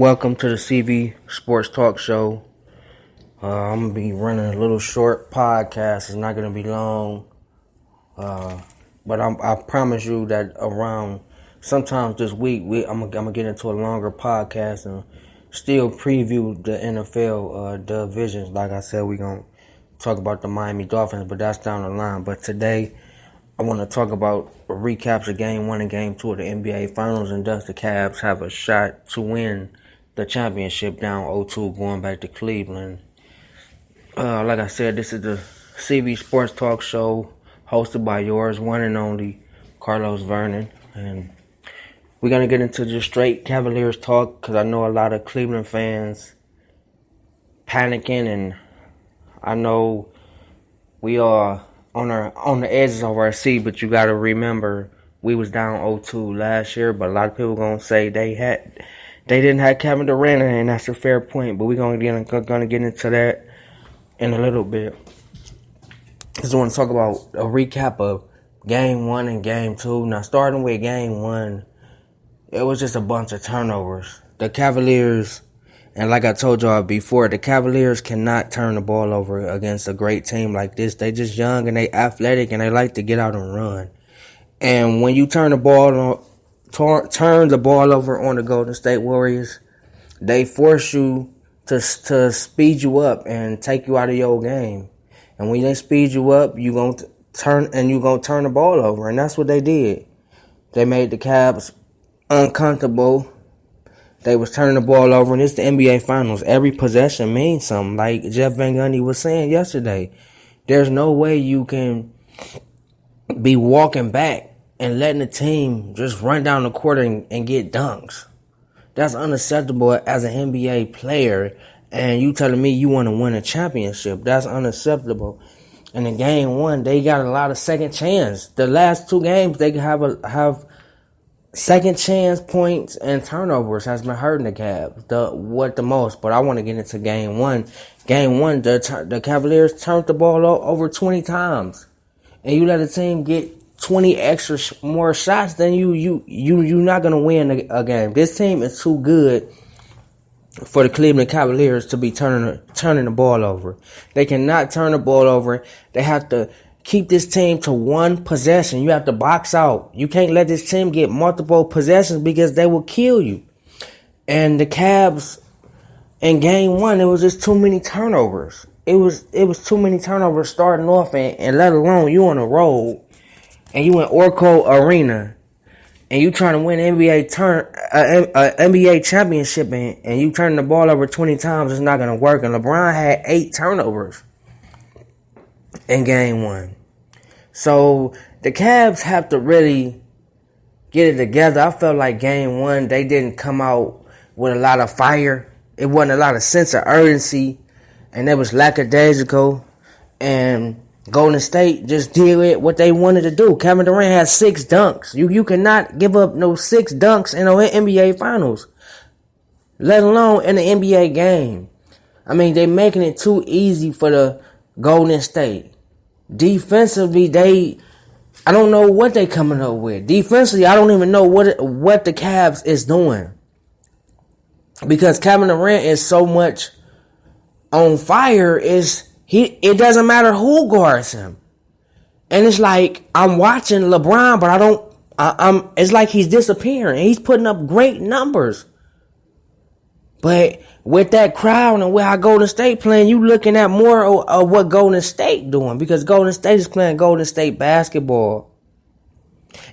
welcome to the CV Sports Talk Show. I'm going to be running a little short podcast. It's not going to be long. But I promise you that around sometimes this week, I'm going to get into a longer podcast and still preview the NFL divisions. Like I said, we're going to talk about the Miami Dolphins, but that's down the line. But today, I want to talk about recaps of Game 1 and Game 2 of the NBA Finals, and thus the Cavs have a shot to win the championship down 0-2 going back to Cleveland. Like I said, this is the CV Sports Talk Show hosted by yours, one and only, Carlos Vernon. And we're going to get into just straight Cavaliers talk because I know a lot of Cleveland fans panicking, and I know we are on the edges of our seat, but you got to remember we was down 0-2 last year, but a lot of people going to say they didn't have Kevin Durant, and that's a fair point, but we're going to get into that in a little bit. Just want to talk about a recap of Game 1 and Game 2. Now, starting with Game 1, it was just a bunch of turnovers. The Cavaliers, and like I told y'all before, the Cavaliers cannot turn the ball over against a great team like this. They just young and they athletic and they like to get out and run. And when you turn the ball over on the Golden State Warriors, they force you to speed you up and take you out of your game. And when they speed you up, you're going to turn the ball over. And that's what they did. They made the Cavs uncomfortable. They was turning the ball over, and it's the NBA Finals. Every possession means something. Like Jeff Van Gundy was saying yesterday, there's no way you can be walking back and letting the team just run down the court and get dunks. That's unacceptable as an NBA player, and you telling me you want to win a championship. That's unacceptable. And in Game 1, they got a lot of second chance. The last two games, they have second chance points and turnovers has been hurting the Cavs the most. But I want to get into Game 1. Game 1, the Cavaliers turned the ball over 20 times, and you let a team get 20 extra more shots, then you're not gonna win a game. This team is too good for the Cleveland Cavaliers to be turning the ball over. They cannot turn the ball over. They have to keep this team to one possession. You have to box out. You can't let this team get multiple possessions because they will kill you. And the Cavs in Game 1, it was just too many turnovers. It was too many turnovers starting off, and let alone you on a road and you in Oracle Arena and you trying to win NBA championship, and you turning the ball over 20 times, it's not gonna work. And LeBron had 8 turnovers in Game 1. So the Cavs have to really get it together. I felt like Game 1, they didn't come out with a lot of fire. It wasn't a lot of sense of urgency, and there was lackadaisical. And Golden State just did what they wanted to do. Kevin Durant had 6 dunks. You cannot give up no 6 dunks in the NBA Finals, let alone in the NBA game. I mean, they're making it too easy for the Golden State. Defensively, I don't know what they coming up with. Defensively, I don't even know what the Cavs is doing, because Kevin Durant is so much on fire. It doesn't matter who guards him, and it's like I'm watching LeBron, but it's like he's disappearing. He's putting up great numbers, but with that crowd and with how Golden State playing, you looking at more of what Golden State doing, because Golden State is playing Golden State basketball.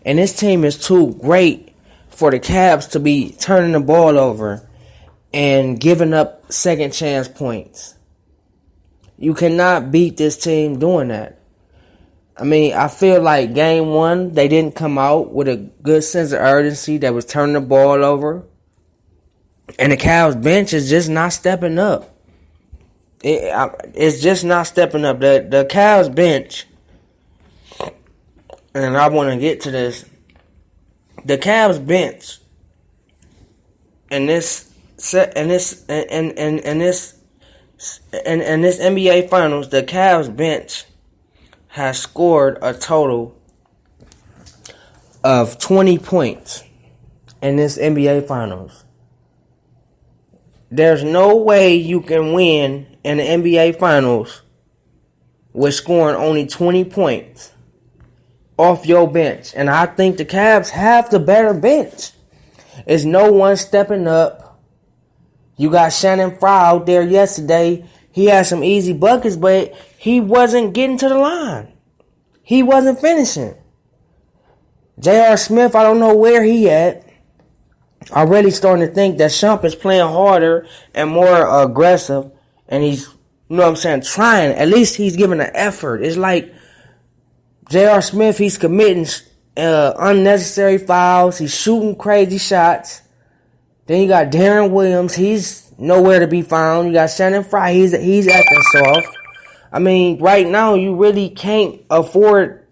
And this team is too great for the Cavs to be turning the ball over and giving up second chance points. You cannot beat this team doing that. I mean, I feel like Game 1, they didn't come out with a good sense of urgency. They was turning the ball over. And the Cavs bench is just not stepping up. It's just not stepping up. The Cavs bench, and I want to get to this. The Cavs bench in this NBA Finals, the Cavs bench has scored a total of 20 points in this NBA Finals. there's no way you can win in the NBA Finals with scoring only 20 points off your bench. And I think the Cavs have the better bench. There's no one stepping up. You got Shannon Fry out there yesterday. He had some easy buckets, but he wasn't getting to the line. He wasn't finishing. J.R. Smith, I don't know where he at. I'm really starting to think that Shump is playing harder and more aggressive. And he's, trying. At least he's giving an effort. It's like J.R. Smith, he's committing unnecessary fouls. He's shooting crazy shots. Then you got Darren Williams. He's nowhere to be found. You got Shannon Fry. He's acting soft. I mean, right now, you really can't afford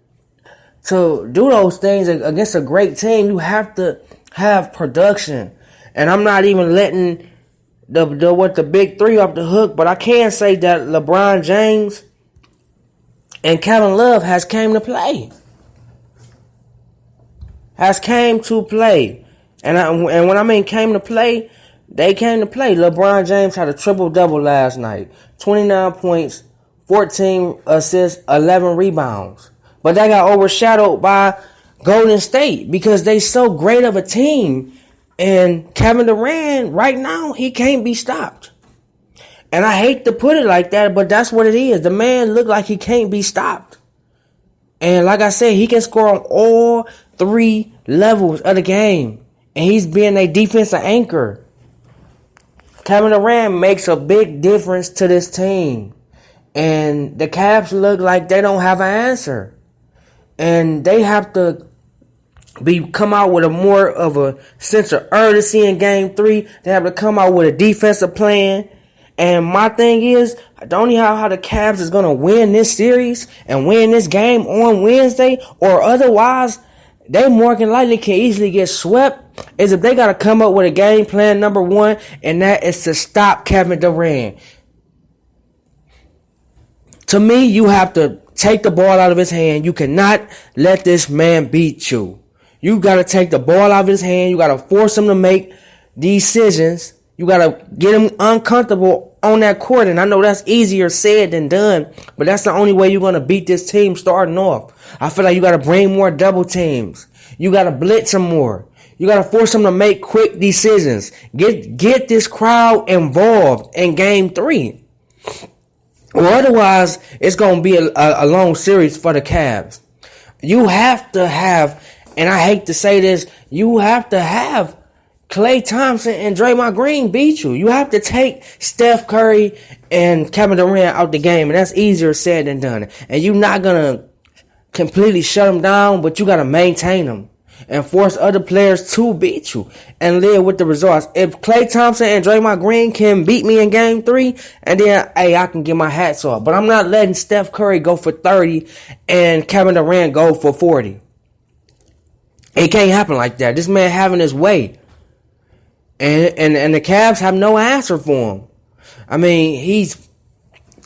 to do those things against a great team. You have to have production. And I'm not even letting the big three off the hook, but I can say that LeBron James and Kevin Love has came to play. And when I mean came to play, they came to play. LeBron James had a triple-double last night. 29 points, 14 assists, 11 rebounds. But that got overshadowed by Golden State because they so great of a team. And Kevin Durant, right now, he can't be stopped. And I hate to put it like that, but that's what it is. The man look like he can't be stopped. And like I said, he can score on all three levels of the game. And he's being a defensive anchor. Kevin Durant makes a big difference to this team. And the Cavs look like they don't have an answer. And they have to come out with a more of a sense of urgency in game 3. They have to come out with a defensive plan. And my thing is, I don't know how the Cavs is going to win this series and win this game on Wednesday, or otherwise, they more than likely can easily get swept, is if they got to come up with a game plan number 1, and that is to stop Kevin Durant. To me, you have to take the ball out of his hand. You cannot let this man beat you. You got to take the ball out of his hand. You got to force him to make decisions. You got to get him uncomfortable on that court. And I know that's easier said than done, but that's the only way you're going to beat this team starting off. I feel like you got to bring more double teams. You got to blitz him more. You got to force him to make quick decisions. Get this crowd involved in game 3. Or otherwise, it's going to be a long series for the Cavs. You have to have, and I hate to say this, you have to have Klay Thompson and Draymond Green beat you. You have to take Steph Curry and Kevin Durant out the game, and that's easier said than done. And you're not going to completely shut them down, but you got to maintain them and force other players to beat you and live with the results. If Klay Thompson and Draymond Green can beat me in game 3, and then, hey, I can get my hats off. But I'm not letting Steph Curry go for 30 and Kevin Durant go for 40. It can't happen like that. This man having his way. And the Cavs have no answer for him. I mean, he's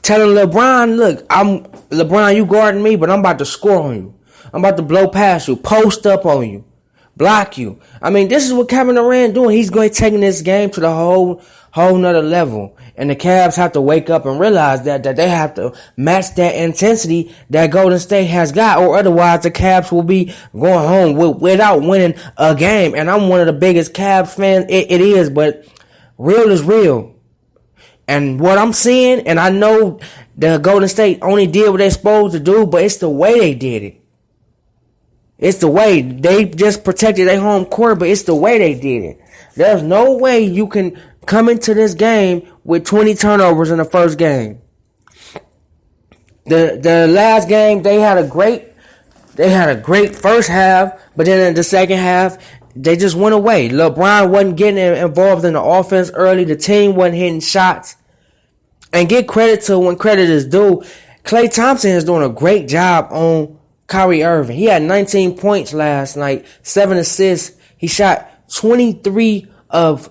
telling LeBron, look, LeBron, you guarding me, but I'm about to score on you. I'm about to blow past you, post up on you, block you. I mean, this is what Kevin Durant doing. He's going to take this game to the whole nother level. And the Cavs have to wake up and realize that they have to match that intensity that Golden State has got, or otherwise the Cavs will be going home without winning a game. And I'm one of the biggest Cavs fans. It is, but real is real. And what I'm seeing, and I know the Golden State only did what they're supposed to do, but it's the way they did it. It's the way. They just protected their home court, but it's the way they did it. There's no way you can come into this game with 20 turnovers in the first game. The last game, they had a great first half, but then in the second half, they just went away. LeBron wasn't getting involved in the offense early. The team wasn't hitting shots. And get credit to when credit is due. Klay Thompson is doing a great job on Kyrie Irving. He had 19 points last night, 7 assists. He shot 12 of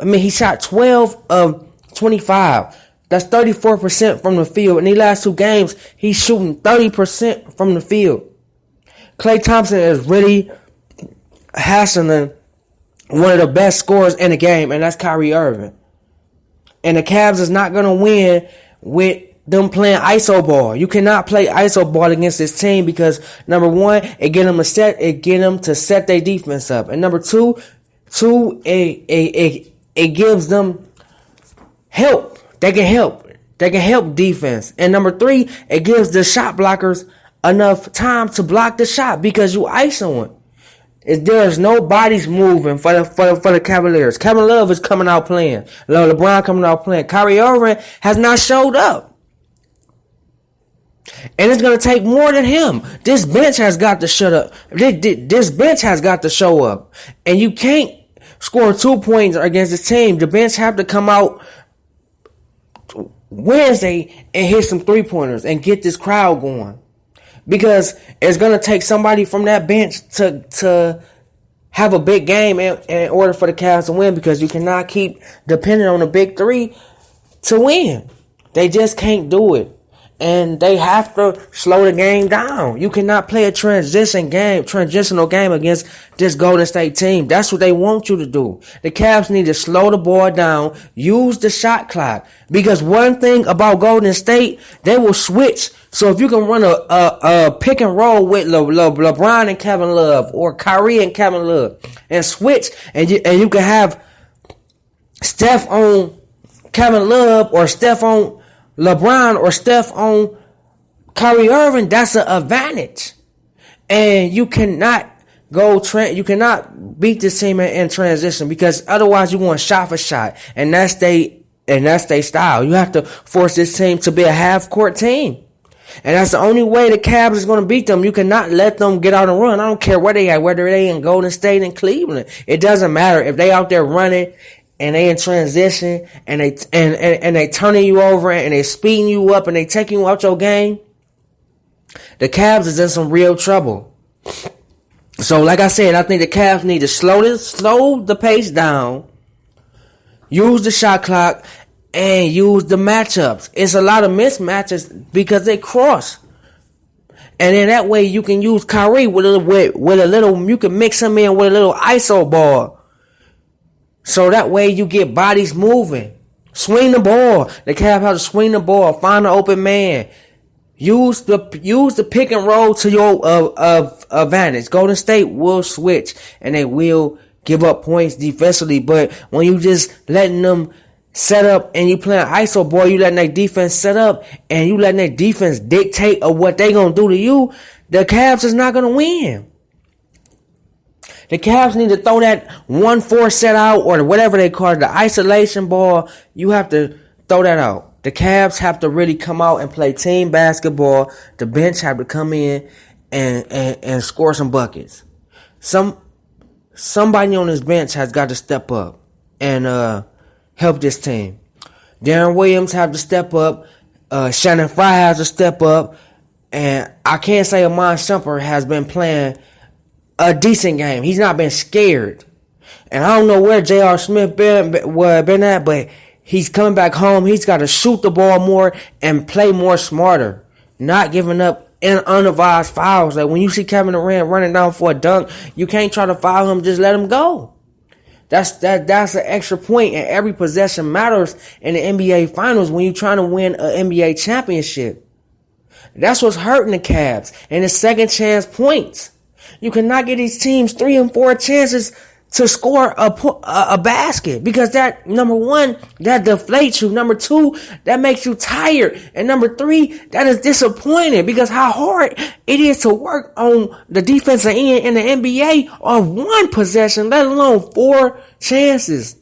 25. That's 34% from the field. In these last 2 games, he's shooting 30% from the field. Klay Thompson is really hassling one of the best scorers in the game, and that's Kyrie Irving. And the Cavs is not going to win with them playing ISO ball. You cannot play ISO ball against this team because number one, it get them to set their defense up. And number two, it gives them help. They can help defense. And number three, it gives the shot blockers enough time to block the shot because you ISOing. There's no bodies moving for the Cavaliers. Kevin Love is coming out playing. LeBron coming out playing. Kyrie Irving has not showed up. And it's going to take more than him. This bench has got to shut up. This bench has got to show up. And you can't score 2 points against this team. The bench have to come out Wednesday and hit some 3-pointers and get this crowd going. Because it's going to take somebody from that bench to have a big game in order for the Cavs to win, because you cannot keep depending on the big three to win. They just can't do it. And they have to slow the game down. You cannot play a transitional game against this Golden State team. That's what they want you to do. The Cavs need to slow the ball down, use the shot clock. Because one thing about Golden State, they will switch. So if you can run a pick and roll with LeBron and Kevin Love, or Kyrie and Kevin Love, and switch, and you can have Steph on Kevin Love, or Steph on LeBron, or Steph on Kyrie Irving, that's an advantage. And you cannot you cannot beat this team in transition, because otherwise you're going shot for shot, and that's their style. You have to force this team to be a half court team. And that's the only way the Cavs is going to beat them. You cannot let them get out and run. I don't care where they at, whether they in Golden State and Cleveland. It doesn't matter if they out there running and they in transition and they turning you over and they speeding you up and they taking you out your game. The Cavs is in some real trouble. So like I said, I think the Cavs need to slow the pace down, use the shot clock, and use the matchups. It's a lot of mismatches because they cross. And then that way you can use Kyrie with a little, you can mix him in with a little ISO ball. So that way you get bodies moving. Swing the ball. The Cavs have to swing the ball. Find an open man. Use the pick and roll to your advantage. Golden State will switch and they will give up points defensively. But when you just letting them set up and you playing ISO ball, you letting their defense set up and you letting their defense dictate of what they gonna do to you, the Cavs is not gonna win. The Cavs need to throw that 1-4 set out, or whatever they call it, the isolation ball. You have to throw that out. The Cavs have to really come out and play team basketball. The bench have to come in and score some buckets. Somebody on this bench has got to step up and help this team. Darren Williams have to step up. Shannon Fry has to step up. And I can't say Iman Shumpert has been playing a decent game. He's not been scared. And I don't know where J.R. Smith been at, but he's coming back home. He's got to shoot the ball more and play more smarter. Not giving up unadvised fouls. Like when you see Kevin Durant running down for a dunk, you can't try to foul him. Just let him go. That's an extra point, and every possession matters in the NBA Finals when you're trying to win an NBA championship. That's what's hurting the Cavs, and the second chance points. You cannot get these teams 3 and 4 chances to score a basket, because that, number one, that deflates you. Number two, that makes you tired. And number three, that is disappointing, because how hard it is to work on the defensive end in the NBA on one possession, let alone 4 chances.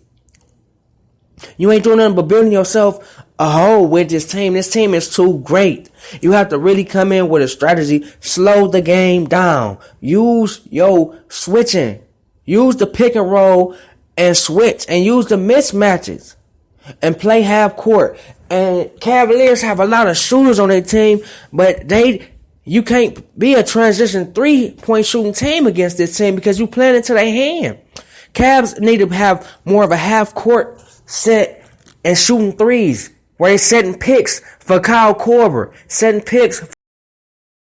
You ain't doing nothing but building yourself a hole with this team. This team is too great. You have to really come in with a strategy, slow the game down, use your switching. Use the pick and roll and switch, and use the mismatches and play half court. And Cavaliers have a lot of shooters on their team, but you can't be a transition 3-point shooting team against this team because you playing into their hand. Cavs need to have more of a half court set and shooting threes, where they're setting picks for Kyle Korver, setting picks